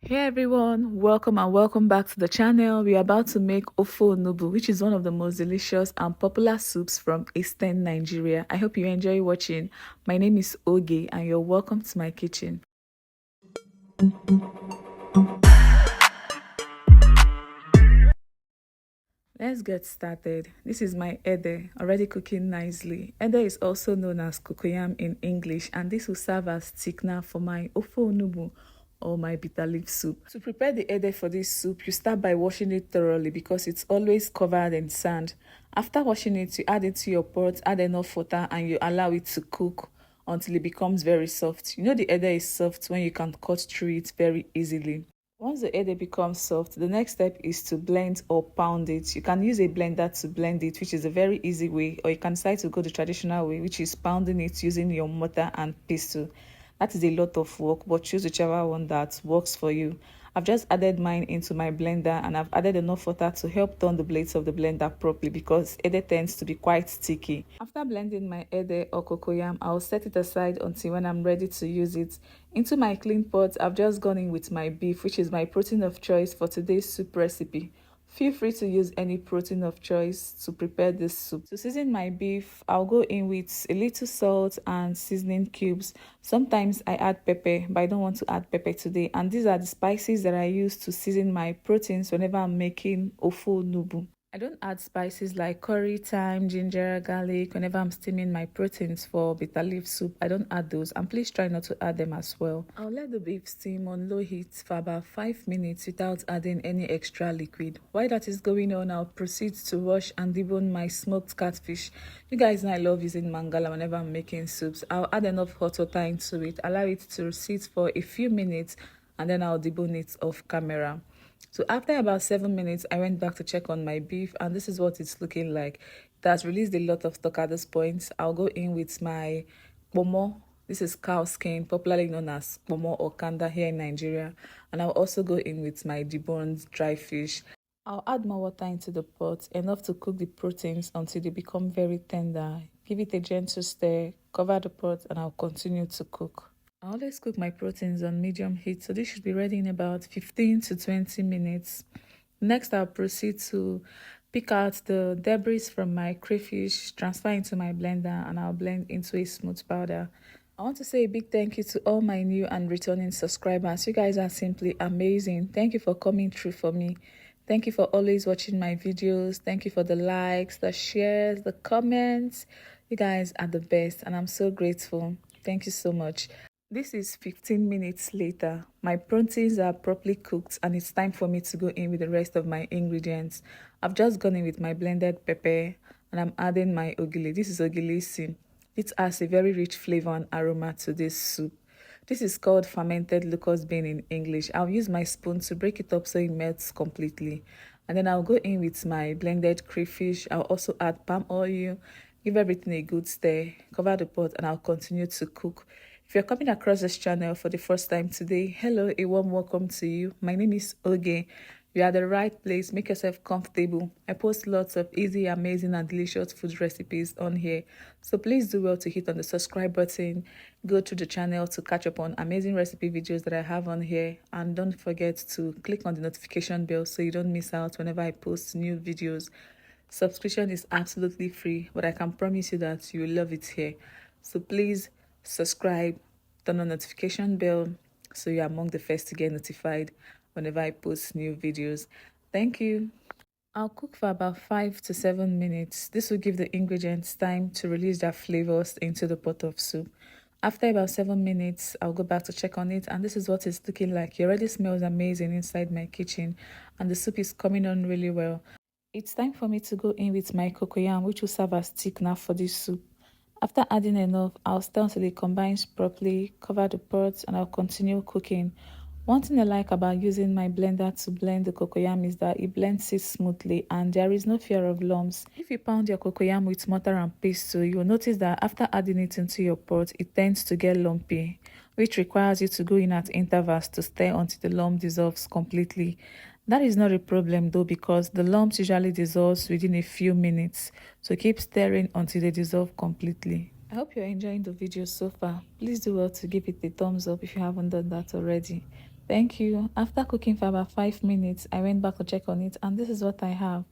Hey everyone, welcome and welcome back to the channel. We are about to make Onugbu, which is one of the most delicious and popular soups from Eastern Nigeria. I hope you enjoy watching. My name is Oge and you're welcome to my kitchen. Let's get started. This is my ede, already cooking nicely. Ede is also known as cocoyam in English, and this will serve as thickener for my Onugbu or my bitterleaf soup. To prepare the ede for this soup, you start by washing it thoroughly because it's always covered in sand. After washing it, you add it to your pot, add enough water, and you allow it to cook until it becomes very soft. You know the ede is soft when you can cut through it very easily. Once the ede becomes soft, the next step is to blend or pound it. You can use a blender to blend it, which is a very easy way, or you can decide to go the traditional way, which is pounding it using your mortar and pestle. That is a lot of work, but choose whichever one that works for you. I've just added mine into my blender and I've added enough water to help turn the blades of the blender properly because ede tends to be quite sticky. After blending my ede or cocoyam, I'll set it aside until when I'm ready to use it. Into my clean pot, I've just gone in with my beef, which is my protein of choice for today's soup recipe. Feel free to use any protein of choice to prepare this soup. To season my beef, I'll go in with a little salt and seasoning cubes. Sometimes I add pepper, but I don't want to add pepper today. And these are the spices that I use to season my proteins whenever I'm making Onugbu. I don't add spices like curry, thyme, ginger, garlic whenever I'm steaming my proteins for bitter leaf soup. I don't add those, and please try not to add them as well. I'll let the beef steam on low heat for about 5 minutes without adding any extra liquid. While that is going on, I'll proceed to wash and debone my smoked catfish. You guys know I love using mangala whenever I'm making soups. I'll add enough hot water into it, allow it to sit for a few minutes, and then I'll debone it off camera. So after about 7 minutes, I went back to check on my beef, and this is what it's looking like. It has released a lot of stock at this point. I'll go in with my kpomo. This is cowskin, popularly known as kpomo or kanda here in Nigeria. And I'll also go in with my deboned dry fish. I'll add more water into the pot, enough to cook the proteins until they become very tender. Give it a gentle stir, cover the pot, and I'll continue to cook. I always cook my proteins on medium heat, so this should be ready in about 15 to 20 minutes. Next, I'll proceed to pick out the debris from my crayfish, transfer into my blender, and I'll blend into a smooth powder. I want to say a big thank you to all my new and returning subscribers. You guys are simply amazing. Thank you for coming through for me. Thank you for always watching my videos. Thank you for the likes, the shares, the comments. You guys are the best, and I'm so grateful. Thank you so much. This is 15 minutes later. My proteins are properly cooked and it's time for me to go in with the rest of my ingredients. I've just gone in with my blended pepper and I'm adding my ogiri. This is ogiri. It adds a very rich flavor and aroma to this soup. This is called fermented locust bean in English. I'll use my spoon to break it up so it melts completely. And then I'll go in with my blended crayfish. I'll also add palm oil, give everything a good stir, cover the pot, and I'll continue to cook. If you're coming across this channel for the first time today, hello, a warm welcome to you. My name is Oge. You're at the right place. Make yourself comfortable. I post lots of easy, amazing, and delicious food recipes on here. So please do well to hit on the subscribe button. Go to the channel to catch up on amazing recipe videos that I have on here. And don't forget to click on the notification bell so you don't miss out whenever I post new videos. Subscription is absolutely free, but I can promise you that you will love it here. So please subscribe, turn on notification bell so you're among the first to get notified whenever I post new videos. Thank you. I'll cook for about 5 to 7 minutes. This will give the ingredients time to release their flavors into the pot of soup. After about 7 minutes, I'll go back to check on it, and this is what it's looking like. It already smells amazing inside my kitchen, and the soup is coming on really well. It's time for me to go in with my cocoyam, which will serve as thickener for this soup. After adding enough, I'll stir until it combines properly, cover the pot, and I'll continue cooking. One thing I like about using my blender to blend the cocoyam is that it blends it smoothly and there is no fear of lumps. If you pound your cocoyam with mortar and pestle, you'll notice that after adding it into your pot, it tends to get lumpy, which requires you to go in at intervals to stir until the lump dissolves completely. That is not a problem though because the lumps usually dissolve within a few minutes, so keep stirring until they dissolve completely. I hope you're enjoying the video so far. Please do well to give it a thumbs up if you haven't done that already. Thank you. After cooking for about 5 minutes, I went back to check on it, and this is what I have.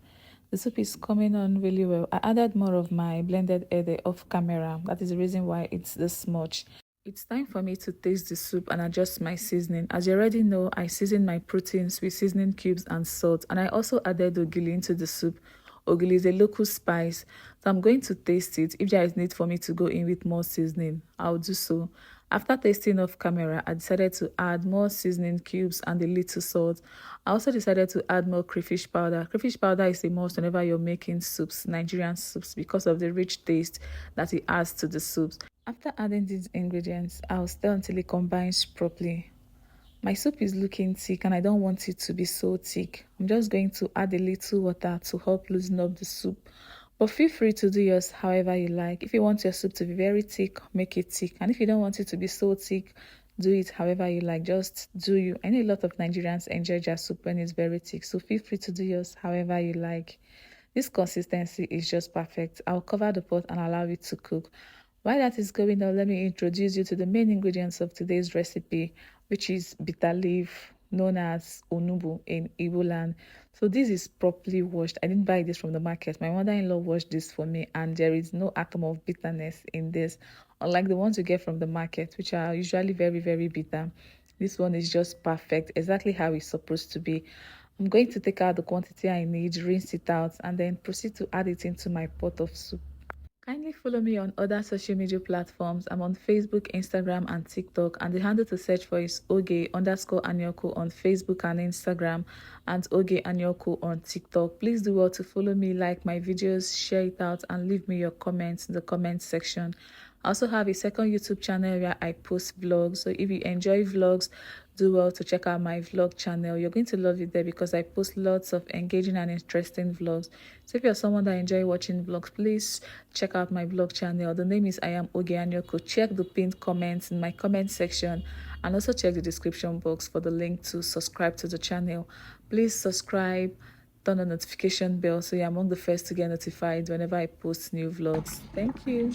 The soup is coming on really well. I added more of my blended ede off camera. That is the reason why it's this much. It's time for me to taste the soup and adjust my seasoning. As you already know, I season my proteins with seasoning cubes and salt, and I also added ogiri into the soup. Ogiri is a local spice, so I'm going to taste it. If there is need for me to go in with more seasoning, I'll do so. After tasting off camera, I decided to add more seasoning cubes and a little salt. I also decided to add more crayfish powder. Crayfish powder is a must whenever you're making soups, Nigerian soups, because of the rich taste that it adds to the soups. After adding these ingredients, I'll stir until it combines properly. My soup is looking thick and I don't want it to be so thick. I'm just going to add a little water to help loosen up the soup. But feel free to do yours however you like. If you want your soup to be very thick, make it thick. And if you don't want it to be so thick, do it however you like. Just do you. I know a lot of Nigerians enjoy their soup when it's very thick. So feel free to do yours however you like. This consistency is just perfect. I'll cover the pot and allow it to cook. While that is going on, let me introduce you to the main ingredients of today's recipe, which is bitter leaf, known as Onugbu in Igbo land. So this is properly washed. I didn't buy this from the market. My mother-in-law washed this for me, and there is no atom of bitterness in this, unlike the ones you get from the market, which are usually very, very bitter. This one is just perfect, exactly how it's supposed to be. I'm going to take out the quantity I need, rinse it out, and then proceed to add it into my pot of soup. Kindly follow me on other social media platforms. I'm on Facebook, Instagram, and TikTok, and the handle to search for is oge_anyoko on Facebook and Instagram, and oge anyoko on TikTok. Please do well to follow me, like my videos, share it out, and leave me your comments in the comment section. I also have a second YouTube channel where I post vlogs. So if you enjoy vlogs, do well to check out my vlog channel. You're going to love it there because I post lots of engaging and interesting vlogs. So if you're someone that enjoy watching vlogs, please check out my vlog channel. The name is I am Oge Anyoko. Check the pinned comments in my comment section, and also check the description box for the link to subscribe to the channel. Please subscribe, turn on notification bell so you're among the first to get notified whenever I post new vlogs. Thank you.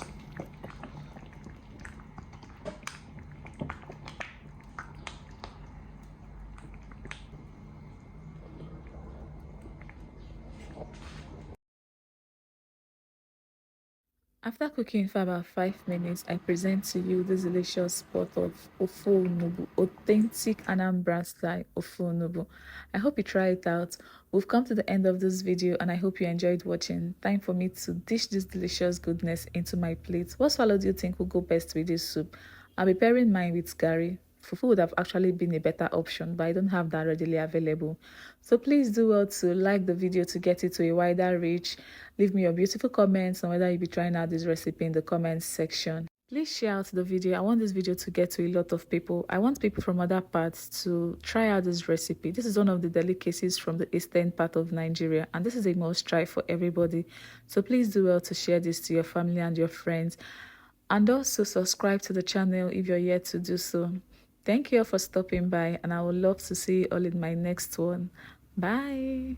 After cooking for about 5 minutes, I present to you this delicious pot of ofu onugbu, authentic Anambra style ofu onugbu. I hope you try it out. We've come to the end of this video and I hope you enjoyed watching. Time for me to dish this delicious goodness into my plate. What swallow do you think will go best with this soup? I'll be pairing mine with gari. Fufu would have actually been a better option, but I don't have that readily available. So please do well to like the video to get it to a wider reach. Leave me your beautiful comments on whether you'll be trying out this recipe in the comments section. Please share out the video. I want this video to get to a lot of people. I want people from other parts to try out this recipe. This is one of the delicacies from the eastern part of Nigeria, and this is a must try for everybody. So please do well to share this to your family and your friends. And also subscribe to the channel if you're yet to do so. Thank you all for stopping by, and I would love to see you all in my next one. Bye.